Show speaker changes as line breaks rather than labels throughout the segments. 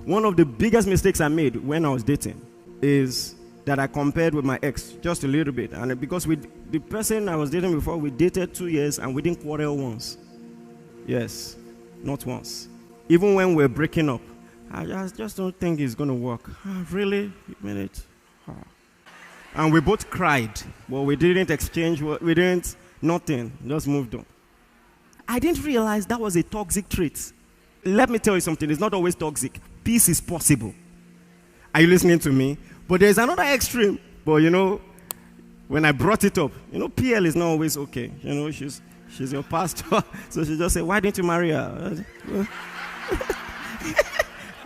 One of the biggest mistakes I made when I was dating is that I compared with my ex just a little bit. And because the person I was dating before, we dated 2 years and we didn't quarrel once. Yes, not once. Even when we're breaking up, I just don't think it's going to work. Really? You mean it? And we both cried, but we didn't exchange, we didn't, nothing, just moved on. I didn't realize that was a toxic trait. Let me tell you something, it's not always toxic. Peace is possible. Are you listening to me? But there's another extreme. But when I brought it up, PL is not always okay. She's your pastor. So she just said, why didn't you marry her?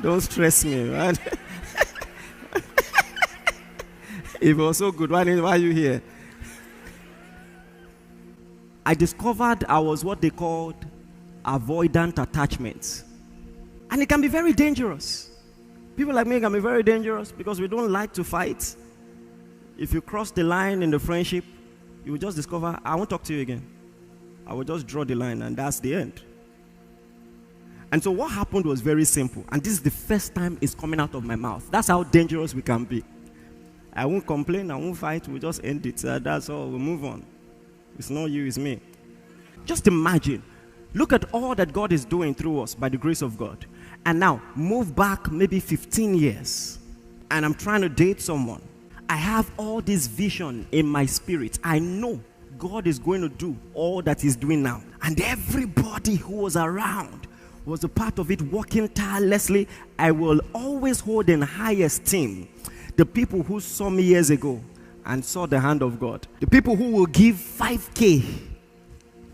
Don't stress me, right? If it was so good, why are you here? I discovered I was what they called avoidant attachments. And it can be very dangerous. People like me can be very dangerous because we don't like to fight. If you cross the line in the friendship, you will just discover, I won't talk to you again. I will just draw the line and that's the end. And so what happened was very simple. And this is the first time it's coming out of my mouth. That's how dangerous we can be. I won't complain, I won't fight, we'll just end it. That's all, we'll move on. It's not you, it's me. Just imagine. Look at all that God is doing through us by the grace of God. And now, move back maybe 15 years. And I'm trying to date someone. I have all this vision in my spirit. I know God is going to do all that He's doing now. And everybody who was around was a part of it, working tirelessly. I will always hold in high esteem the people who saw me years ago and saw the hand of God. The people who will give 5K,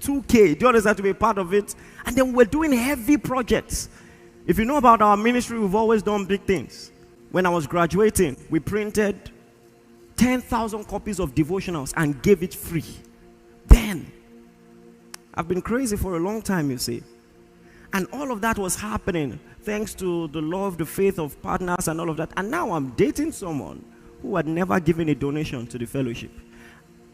2K, do you understand, to be a part of it? And then we're doing heavy projects. If you know about our ministry, we've always done big things. When I was graduating, we printed 10,000 copies of devotionals and gave it free. Then, I've been crazy for a long time, you see. And all of that was happening thanks to the love, the faith of partners and all of that. And now I'm dating someone who had never given a donation to the fellowship.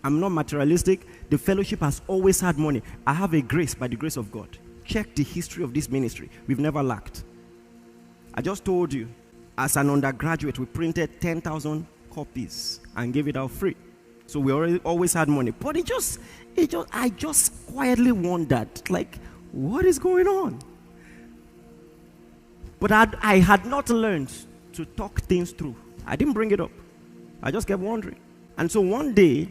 I'm not materialistic. The fellowship has always had money. I have a grace by the grace of God. Check the history of this ministry. We've never lacked. I just told you, as an undergraduate, we printed 10,000 copies and gave it out free. So we always had money. But I just quietly wondered, like, what is going on? But I had not learned to talk things through. I didn't bring it up. I just kept wondering. And so one day,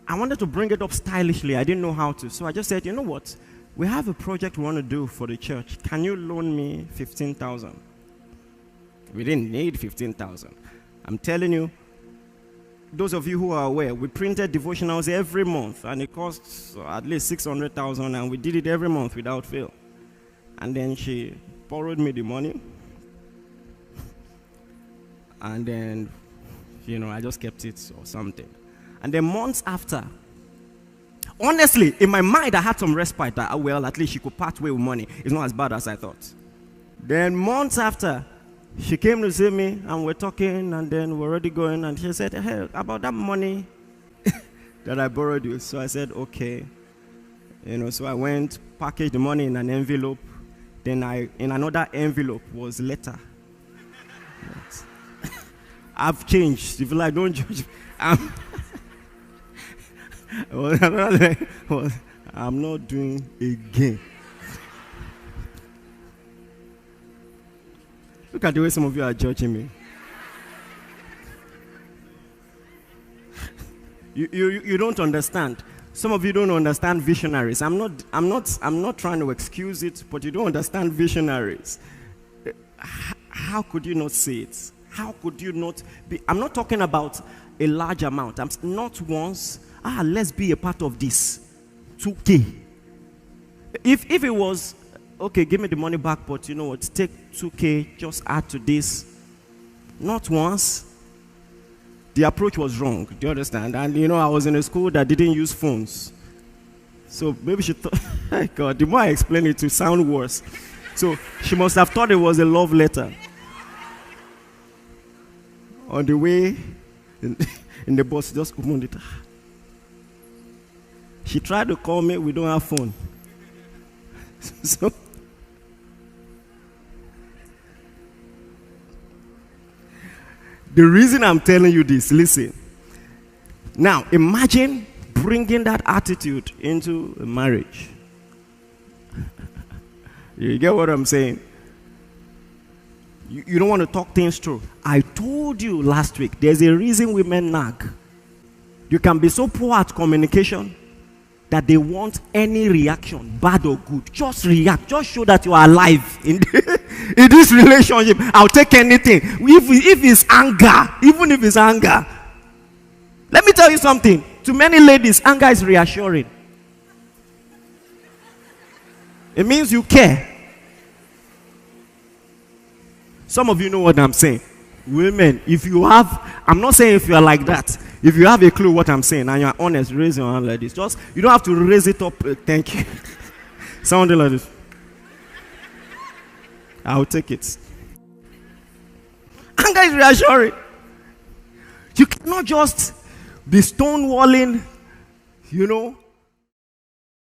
I wanted to bring it up stylishly. I didn't know how to. So I just said, you know what? We have a project we want to do for the church. Can you loan me 15,000? We didn't need 15,000. I'm telling you, those of you who are aware, we printed devotionals every month, and it costs at least 600,000, and we did it every month without fail. And then she borrowed me the money, and then, I just kept it or something. And then months after, honestly, in my mind, I had some respite that, at least she could part way with money. It's not as bad as I thought. Then months after, she came to see me, and we're talking, and then we're already going, and she said, hey, about that money that I borrowed you. So I said, okay. So I went, packaged the money in an envelope. Then in another envelope was letter. I've changed. If you like, don't judge. I'm not doing again. Look at the way some of you are judging me. You don't understand. Some of you don't understand visionaries. I'm not trying to excuse it, but you don't understand visionaries. How could you not see it? How could you not be? I'm not talking about a large amount. I'm not once, let's be a part of this. 2K. If it was, okay, give me the money back, but you know what, take 2K, just add to this. Not once. The approach was wrong, do you understand? And I was in a school that didn't use phones. So maybe she thought, my God, the more I explain it to sound worse. So she must have thought it was a love letter. On the way, in the bus, just opened it. She tried to call me, we don't have phone. So The reason I'm telling you this, listen. Now, imagine bringing that attitude into a marriage. You get what I'm saying? You don't want to talk things through. I told you last week, there's a reason women nag. You can be so poor at communication that they want any reaction, bad or good. Just react. Just show that you are alive in this relationship. I'll take anything. If it's anger, even if it's anger. Let me tell you something. To many ladies, anger is reassuring. It means you care. Some of you know what I'm saying. Women, if you have, I'm not saying if you are like that. If you have a clue what I'm saying and you're honest, raise your hand like this. Just, you don't have to raise it up. Thank you. Something like this. I'll take it. Anger is reassuring. You cannot just be stonewalling,